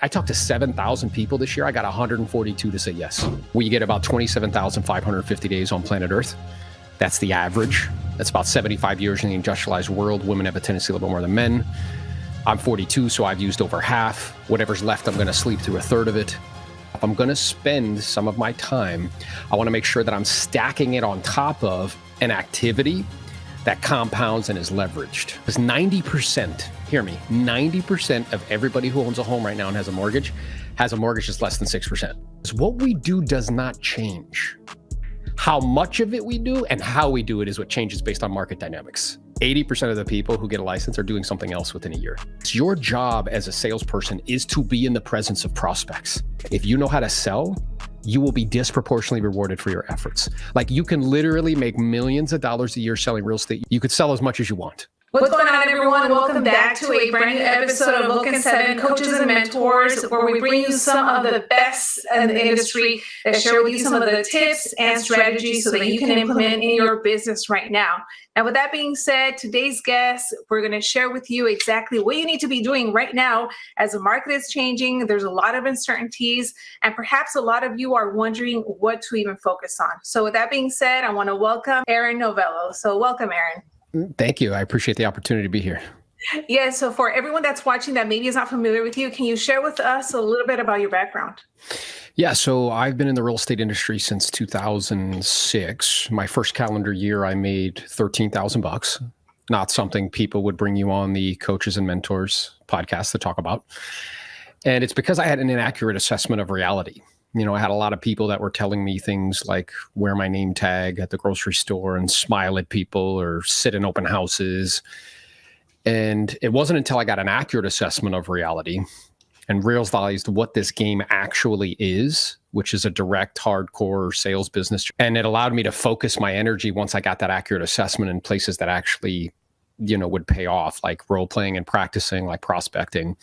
I talked to 7,000 people this year. I got 142 to say yes. We get about 27,550 days on planet Earth. That's the average. That's about 75 years in the industrialized world. Women have a tendency a little bit more than men. I'm 42, so I've used over half. Whatever's left, I'm going to sleep through a third of it. If I'm going to spend some of my time, I want to make sure that I'm stacking it on top of an activity that compounds and is leveraged. Because 90%, hear me, 90% of everybody who owns a home right now and has a mortgage that's less than 6%. So what we do does not change. How much of it we do and how we do it is what changes based on market dynamics. 80% of the people who get a license are doing something else within a year. It's your job as a salesperson is to be in the presence of prospects. If you know how to sell, you will be disproportionately rewarded for your efforts. Like, you can literally make millions of dollars a year selling real estate. You could sell as much as you want. What's going on, everyone? Welcome back to a brand new episode of Vulcan 7 Coaches and Mentors, where we bring you some of the best in the industry that share with you some of the tips and strategies so that you can implement in your business right now. Now, with that being said, today's guest, we're going to share with you exactly what you need to be doing right now as the market is changing. There's a lot of uncertainties, and perhaps a lot of you are wondering what to even focus on. So with that being said, I want to welcome Aaron Novello. So welcome, Aaron. Thank you. I appreciate the opportunity to be here. Yeah, so for everyone that's watching that maybe is not familiar with you, can you share with us a little bit about your background? Yeah, so I've been in the real estate industry since 2006. My first calendar year, I made $13,000. Not something people would bring you on the Coaches and Mentors podcast to talk about. And it's because I had an inaccurate assessment of reality. You know, I had a lot of people that were telling me things like wear my name tag at the grocery store and smile at people or sit in open houses. And it wasn't until I got an accurate assessment of reality and realized what this game actually is, which is a direct, hardcore sales business. And it allowed me to focus my energy once I got that accurate assessment in places that actually, would pay off, like role playing and practicing, like prospecting.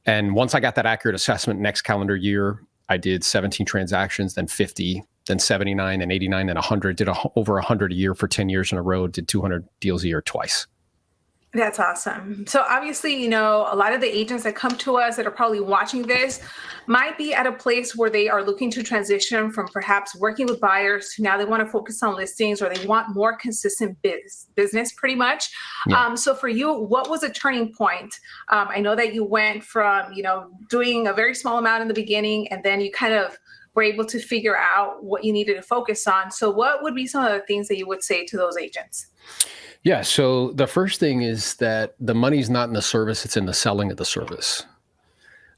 And once I got that accurate assessment next calendar year, I did 17 transactions, then 50, then 79, then 89, then 100, did over 100 a year for 10 years in a row, did 200 deals a year twice. That's awesome. So obviously, a lot of the agents that come to us that are probably watching this might be at a place where they are looking to transition from perhaps working with buyers to now they want to focus on listings, or they want more consistent business pretty much. Yeah. So for you, what was a turning point? I know that you went from, doing a very small amount in the beginning, and then you kind of were able to figure out what you needed to focus on. So what would be some of the things that you would say to those agents? Yeah. So the first thing is that the money's not in the service, it's in the selling of the service.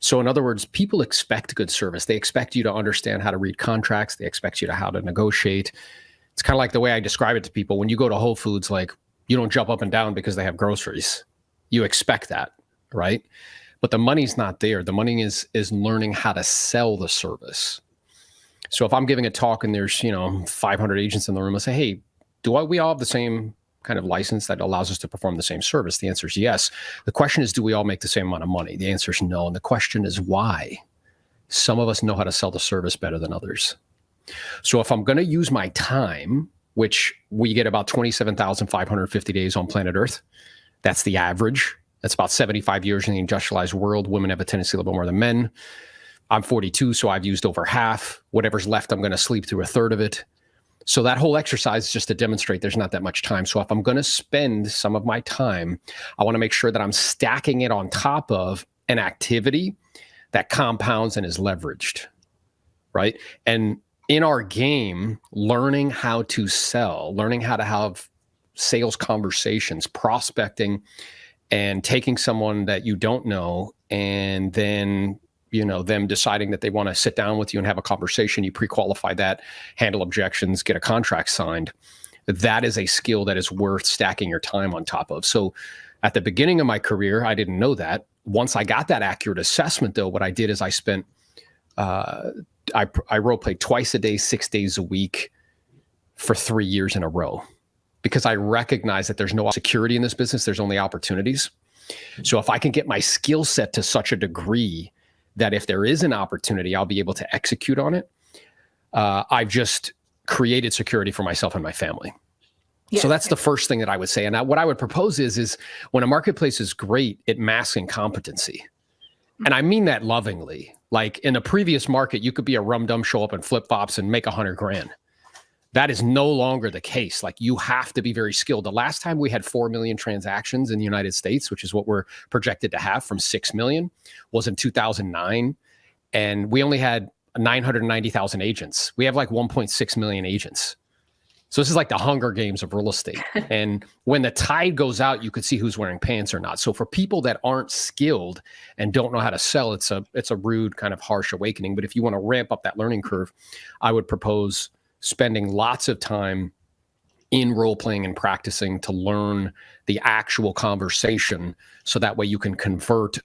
So in other words, people expect good service. They expect you to understand how to read contracts. They expect you to how to negotiate. It's kind of like the way I describe it to people. When you go to Whole Foods, like, you don't jump up and down because they have groceries. You expect that, right? But the money's not there. The money is learning how to sell the service. So if I'm giving a talk and there's, 500 agents in the room, I say, hey, we all have the same kind of license that allows us to perform the same service? The answer is yes. The question is, do we all make the same amount of money? The answer is no. And the question is why? Some of us know how to sell the service better than others. So if I'm going to use my time, which we get about 27,550 days on planet Earth, that's the average. That's about 75 years in the industrialized world. Women have a tendency a little bit more than men. I'm 42, so I've used over half. Whatever's left, I'm going to sleep through a third of it. So that whole exercise is just to demonstrate there's not that much time. So if I'm going to spend some of my time, I want to make sure that I'm stacking it on top of an activity that compounds and is leveraged, right? And in our game, learning how to sell, learning how to have sales conversations, prospecting, and taking someone that you don't know and then them deciding that they want to sit down with you and have a conversation, you pre-qualify that, handle objections, get a contract signed. That is a skill that is worth stacking your time on top of. So at the beginning of my career, I didn't know that. Once I got that accurate assessment, though, what I did is I spent, I role played twice a day, 6 days a week for 3 years in a row, because I recognize that there's no security in this business. There's only opportunities. So if I can get my skill set to such a degree that if there is an opportunity, I'll be able to execute on it. I've just created security for myself and my family. Yes. So that's the first thing that I would say. And what I would propose is when a marketplace is great, it masks incompetency. And I mean that lovingly. Like in a previous market, you could be a rum-dum, show up in flip-flops and make 100 grand. That is no longer the case. Like you have to be very skilled. The last time we had 4 million transactions in the United States, which is what we're projected to have from 6 million, was in 2009. And we only had 990,000 agents. We have like 1.6 million agents. So this is like the Hunger Games of real estate. And when the tide goes out, you could see who's wearing pants or not. So for people that aren't skilled and don't know how to sell, it's a rude, kind of harsh awakening. But if you want to ramp up that learning curve, I would propose spending lots of time in role playing and practicing to learn the actual conversation, so that way you can convert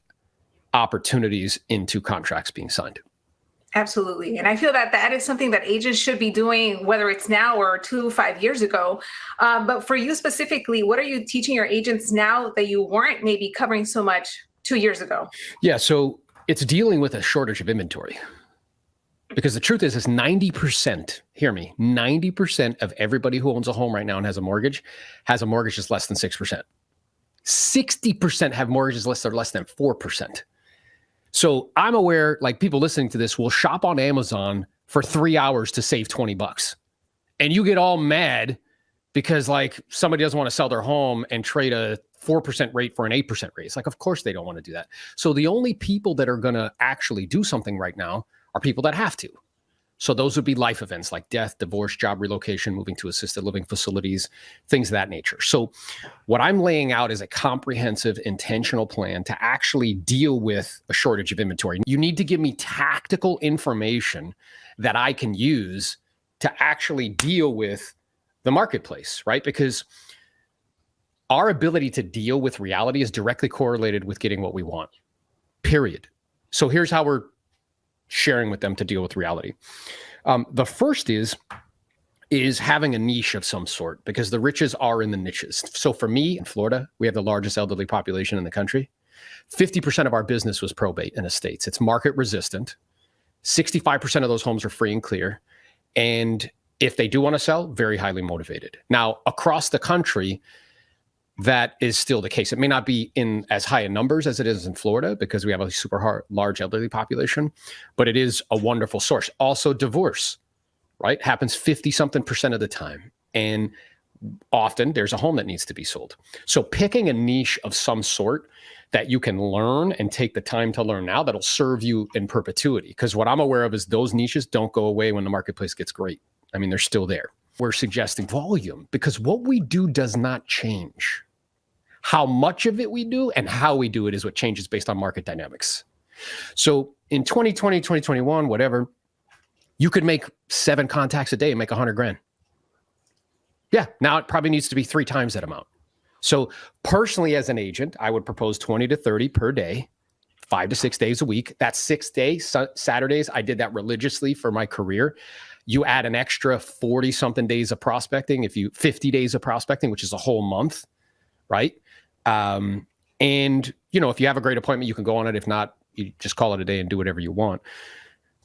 opportunities into contracts being signed. Absolutely. And I feel that that is something that agents should be doing, whether it's now or 5 years ago. But for you specifically, what are you teaching your agents now that you weren't maybe covering so much 2 years ago? Yeah, so it's dealing with a shortage of inventory. Because the truth is 90%, hear me, 90% of everybody who owns a home right now and has a mortgage that's less than 6%. 60% have mortgages that are less than 4%. So I'm aware, like people listening to this will shop on Amazon for 3 hours to save $20. And you get all mad because like somebody doesn't want to sell their home and trade a 4% rate for an 8% rate. It's like, of course they don't want to do that. So the only people that are going to actually do something right now are people that have to. So those would be life events like death, divorce, job relocation, moving to assisted living facilities, things of that nature. So what I'm laying out is a comprehensive, intentional plan to actually deal with a shortage of inventory. You need to give me tactical information that I can use to actually deal with the marketplace, right? Because our ability to deal with reality is directly correlated with getting what we want, period. So here's how we're sharing with them to deal with reality. The first is having a niche of some sort, because the riches are in the niches. So for me in Florida, we have the largest elderly population in the country. 50% of our business was probate and estates. It's market resistant. 65% of those homes are free and clear. And if they do want to sell, very highly motivated. Now, across the country, that is still the case. It may not be in as high in numbers as it is in Florida because we have a large elderly population, but it is a wonderful source. Also, divorce, right? Happens 50-something% of the time. And often there's a home that needs to be sold. So picking a niche of some sort that you can learn and take the time to learn now, that'll serve you in perpetuity. Because what I'm aware of is those niches don't go away when the marketplace gets great. I mean, they're still there. We're suggesting volume because what we do does not change. How much of it we do and how we do it is what changes based on market dynamics. So in 2020, 2021, whatever, you could make 7 contacts a day and make 100 grand. Yeah, now it probably needs to be 3 times that amount. So personally, as an agent, I would propose 20 to 30 per day, 5 to 6 days a week. That's 6 days, Saturdays. I did that religiously for my career. You add an extra 40 something days of prospecting, 50 days of prospecting, which is a whole month, right? And if you have a great appointment, you can go on it. If not, you just call it a day and do whatever you want.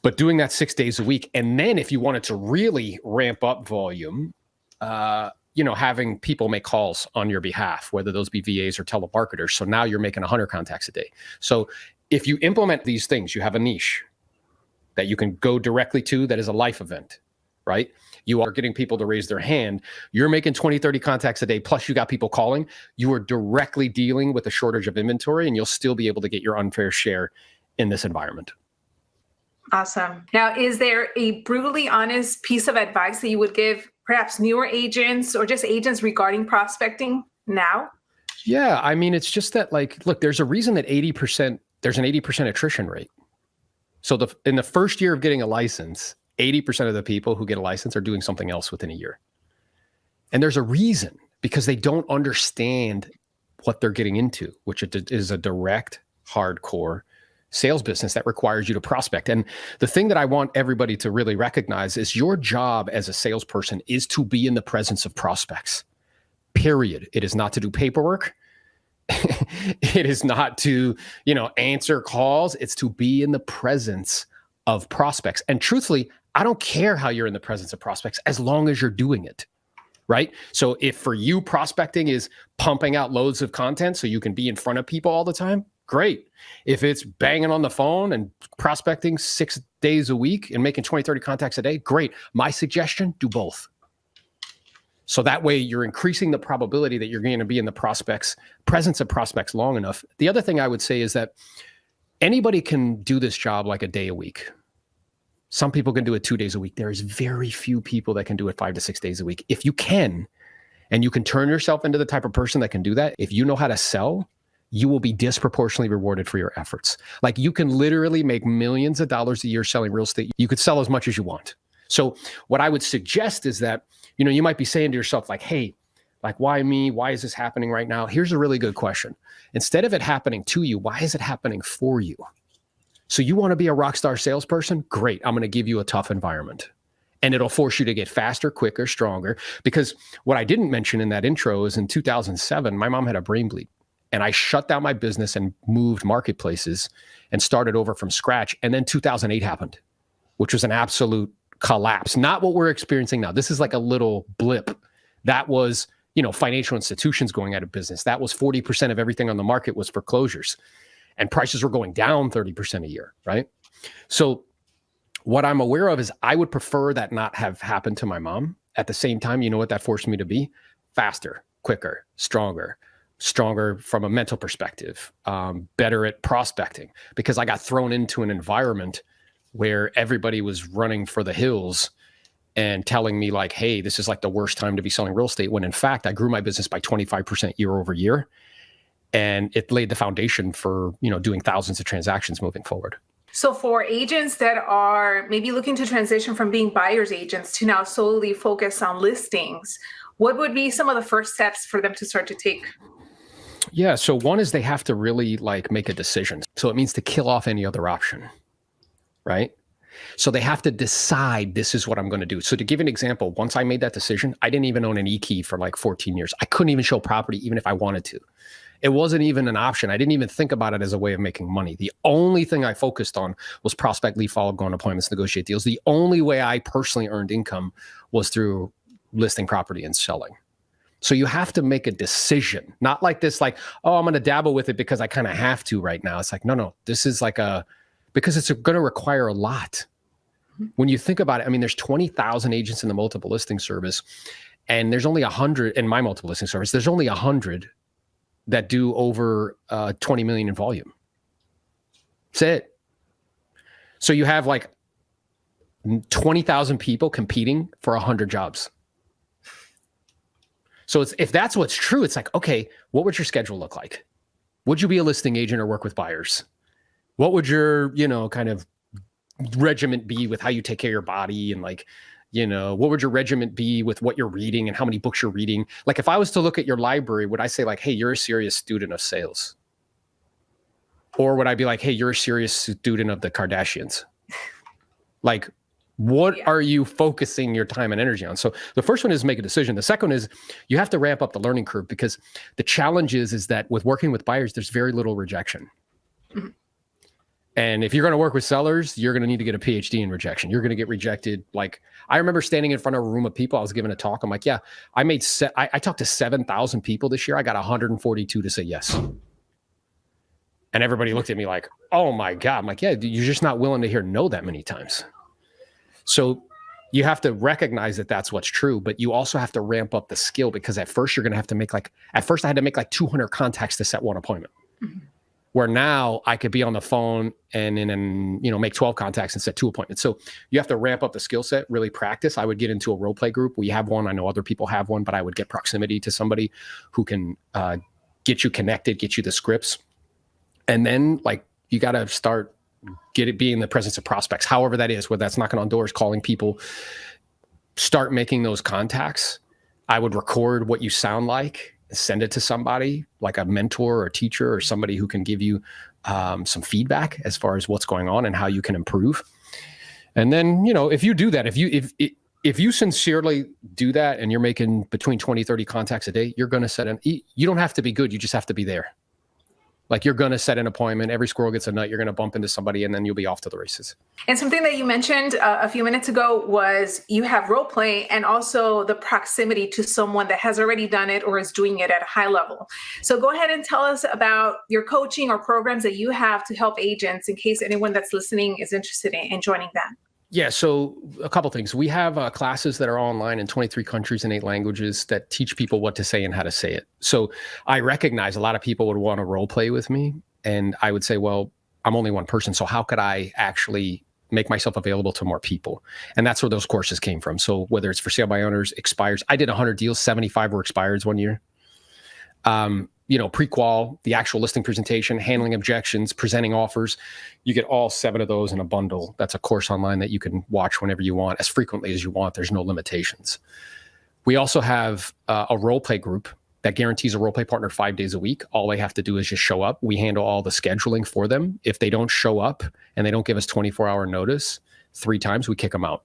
But doing that 6 days a week. And then if you wanted to really ramp up volume, having people make calls on your behalf, whether those be VAs or telemarketers. So now you're making 100 contacts a day. So if you implement these things, you have a niche that you can go directly to that is a life event, right? You are getting people to raise their hand. You're making 20, 30 contacts a day, plus you got people calling. You are directly dealing with a shortage of inventory, and you'll still be able to get your unfair share in this environment. Awesome. Now, is there a brutally honest piece of advice that you would give perhaps newer agents or just agents regarding prospecting now? Yeah, I mean, it's just that, look, there's a reason that there's an 80% attrition rate. So in the first year of getting a license, 80% of the people who get a license are doing something else within a year. And there's a reason, because they don't understand what they're getting into, which is a direct, hardcore sales business that requires you to prospect. And the thing that I want everybody to really recognize is your job as a salesperson is to be in the presence of prospects, period. It is not to do paperwork. It is not to, answer calls. It's to be in the presence of prospects. And truthfully, I don't care how you're in the presence of prospects as long as you're doing it, right? So if for you prospecting is pumping out loads of content so you can be in front of people all the time, great. If it's banging on the phone and prospecting 6 days a week and making 20, 30 contacts a day, great. My suggestion, do both. So that way you're increasing the probability that you're going to be in the presence of prospects long enough. The other thing I would say is that anybody can do this job like a day a week. Some people can do it 2 days a week. There's very few people that can do it 5 to 6 days a week. If you can, and you can turn yourself into the type of person that can do that, if you know how to sell, you will be disproportionately rewarded for your efforts. Like you can literally make millions of dollars a year selling real estate. You could sell as much as you want. So what I would suggest is that, you might be saying to yourself like, hey, like, why me? Why is this happening right now? Here's a really good question. Instead of it happening to you, why is it happening for you? So you want to be a rock star salesperson? Great. I'm going to give you a tough environment. And it'll force you to get faster, quicker, stronger. Because what I didn't mention in that intro is in 2007, my mom had a brain bleed. And I shut down my business and moved marketplaces and started over from scratch. And then 2008 happened, which was an absolute collapse. Not what we're experiencing now. This is like a little blip. That was, financial institutions going out of business. That was 40% of everything on the market was foreclosures. And prices were going down 30% a year, right? So what I'm aware of is I would prefer that not have happened to my mom. At the same time, you know what that forced me to be? Faster, quicker, stronger from a mental perspective, better at prospecting, because I got thrown into an environment where everybody was running for the hills and telling me like, hey, this is like the worst time to be selling real estate, when in fact, I grew my business by 25% year over year. And it laid the foundation for, doing thousands of transactions moving forward. So for agents that are maybe looking to transition from being buyer's agents to now solely focus on listings, what would be some of the first steps for them to start to take? Yeah. So one is they have to really make a decision. So it means to kill off any other option, right? So they have to decide, this is what I'm going to do. So to give an example, once I made that decision, I didn't even own an e-key for 14 years. I couldn't even show property, even if I wanted to. It wasn't even an option. I didn't even think about it as a way of making money. The only thing I focused on was prospect, lead, follow, go on appointments, negotiate deals. The only way I personally earned income was through listing property and selling. So you have to make a decision, not like this, oh, I'm going to dabble with it because I kind of have to right now. It's like, no, this is because it's going to require a lot. When you think about it, there's 20,000 agents in the multiple listing service, and there's only 100 in my multiple listing service. There's only 100 that do over 20 million in volume. That's it. So you have 20,000 people competing for 100 jobs. So if that's what's true, it's like, okay, what would your schedule look like? Would you be a listing agent or work with buyers? What would your, kind of regiment be with how you take care of your body, and what would your regiment be with what you're reading and how many books you're reading? If I was to look at your library, would I say hey, you're a serious student of sales? Or would I be hey, you're a serious student of the Kardashians? What are you focusing your time and energy on? So the first one is make a decision. The second one is you have to ramp up the learning curve, because the challenge is that with working with buyers, there's very little rejection. Mm-hmm. And if you're going to work with sellers, you're going to need to get a PhD in rejection. You're going to get rejected. I remember standing in front of a room of people. I was giving a talk. I'm like, yeah, I talked to 7,000 people this year. I got 142 to say yes. And everybody looked at me like, oh my God. I'm like, yeah, you're just not willing to hear no that many times. So you have to recognize that that's what's true, but you also have to ramp up the skill, because at first you're going to have to make at first I had to make 200 contacts to set one appointment. Mm-hmm. Where now I could be on the phone and make 12 contacts and set 2 appointments. So you have to ramp up the skill set, really practice. I would get into a role play group. We have one. I know other people have one, but I would get proximity to somebody who can get you connected, get you the scripts. And then you got to start be in the presence of prospects, however that is, whether that's knocking on doors, calling people, start making those contacts. I would record what you sound like, send it to somebody like a mentor or a teacher or somebody who can give you some feedback as far as what's going on and how you can improve. And then, if you do that, if you sincerely do that and you're making between 20, 30 contacts a day, you're going to you don't have to be good. You just have to be there. Like you're going to set an appointment. Every squirrel gets a nut. You're going to bump into somebody and then you'll be off to the races. And something that you mentioned a few minutes ago was you have role play and also the proximity to someone that has already done it or is doing it at a high level. So go ahead and tell us about your coaching or programs that you have to help agents in case anyone that's listening is interested in joining that. Yeah, so a couple things. We have classes that are online in 23 countries and 8 languages that teach people what to say and how to say it. So I recognize a lot of people would want to role play with me. And I would say, well, I'm only one person. So how could I actually make myself available to more people? And that's where those courses came from. So whether it's for sale by owners, expires, I did 100 deals, 75 were expireds one year. Pre-qual, the actual listing presentation, handling objections, presenting offers. You get all 7 of those in a bundle. That's a course online that you can watch whenever you want, as frequently as you want. There's no limitations. We also have a role play group that guarantees a role play partner 5 days a week. All they have to do is just show up. We handle all the scheduling for them. If they don't show up and they don't give us 24-hour notice 3 times, we kick them out.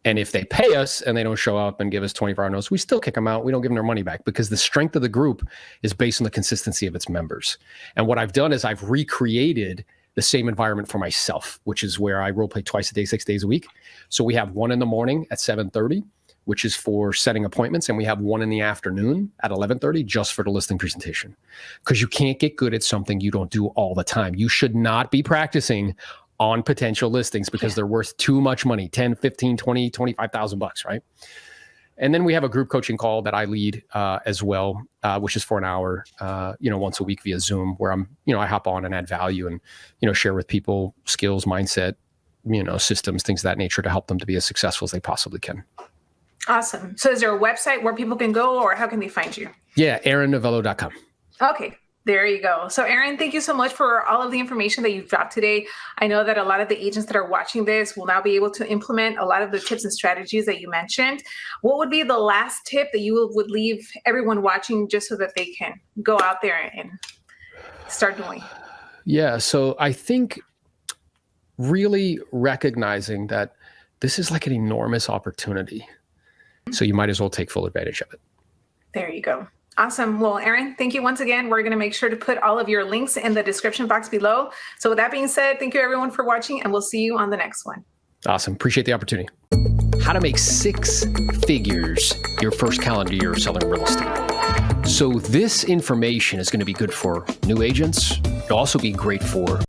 And if they pay us and they don't show up and give us 24-hour notice, we still kick them out. We don't give them their money back because the strength of the group is based on the consistency of its members. And what I've done is I've recreated the same environment for myself, which is where I role play twice a day, 6 days a week. So we have one in the morning at 7:30, which is for setting appointments. And we have one in the afternoon at 11:30 just for the listing presentation. Because you can't get good at something you don't do all the time. You should not be practicing on potential listings because they're worth too much money, 10, 15, 20, 25,000 bucks, right? And then we have a group coaching call that I lead as well, which is for an hour, once a week via Zoom, where I hop on and add value and, share with people skills, mindset, systems, things of that nature to help them to be as successful as they possibly can. Awesome. So is there a website where people can go or how can they find you? Yeah, aaronnovello.com. Okay. There you go. So Aaron, thank you so much for all of the information that you've dropped today. I know that a lot of the agents that are watching this will now be able to implement a lot of the tips and strategies that you mentioned. What would be the last tip that you would leave everyone watching just so that they can go out there and start doing? Yeah. So I think really recognizing that this is like an enormous opportunity. So you might as well take full advantage of it. There you go. Awesome. Well, Aaron, thank you once again. We're going to make sure to put all of your links in the description box below. So with that being said, thank you everyone for watching and we'll see you on the next one. Awesome. Appreciate the opportunity. How to make 6 figures your first calendar year selling real estate. So this information is going to be good for new agents. It'll also be great for